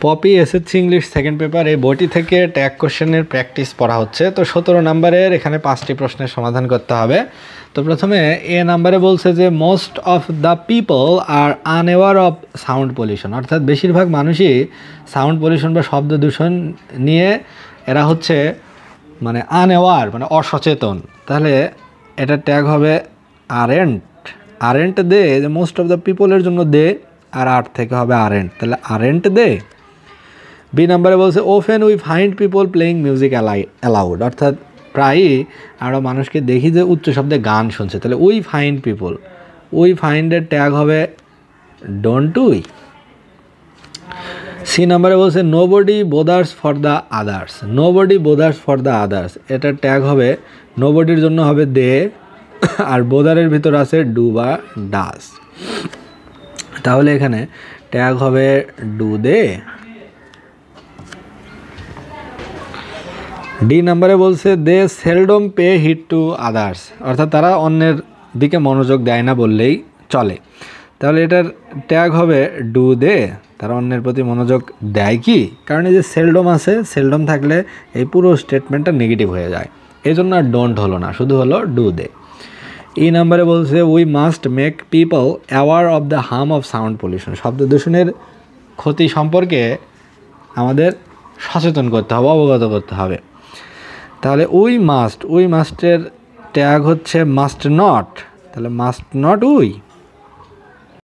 Poppy SSC English second paper এই বইটি থেকে ট্যাগ কোশ্চেনের প্র্যাকটিস পড়া হচ্ছে। তো 17 নম্বরের এখানে 5টি প্রশ্নের সমাধান করতে হবে। তো প্রথমে এ নাম্বারে বলছে যে most of the people are unaware of sound pollution, অর্থাৎ বেশিরভাগ মানুষই সাউন্ড পলিউশন বা শব্দ দূষণ নিয়ে এরা হচ্ছে মানে আনঅ্যাওয়ার মানে অসচেতন। তাহলে এটা ট্যাগ হবে আরেন্ট দে, যে মোস্ট অফ দ্য পিপলের জন্য দে, আর আর থেকে হবে আরেন্ট, তাহলে আরেন্ট দে। বি নাম্বারে বলছে often we find people playing music allowed, অর্থাৎ প্রায়ই আমরা মানুষকে দেখি যে উচ্চ শব্দে গান শুনছে, তাহলে উই ফাইন্ডের ট্যাগ হবে ডোন্ট উই। সি নাম্বারে বলছে নোবডি বোদার্স ফর দ্য আদার্স, এটার ট্যাগ হবে নোবডির জন্য হবে দে, আর বোদারের ভিতর আছে ডু বা ডাস, তাহলে এখানে ট্যাগ হবে ডু দে। ডি নাম্বারে বলছে they seldom pay heed to others, অর্থাৎ তারা অন্যের দিকে মনোযোগ দেয় না বললেই চলে, তাহলে এটার ট্যাগ হবে ডু দে, তারা অন্যের প্রতি মনোযোগ দেয় কি, কারণ এই যে সেলডম আছে, সেলডম থাকলে এই পুরো স্টেটমেন্টটা নেগেটিভ হয়ে যায়, এই জন্য আর ডোন্ট হলো না, শুধু হলো ডু দে। ই নাম্বারে বলছে we must make people aware of the harm of sound pollution, শব্দ দূষণের ক্ষতি সম্পর্কে আমাদের সচেতন করতে হবে, অবগত করতে হবে, তাহলে উই মাস্টের ট্যাগ হচ্ছে মাস্ট নট, তাহলে মাস্ট নট উই।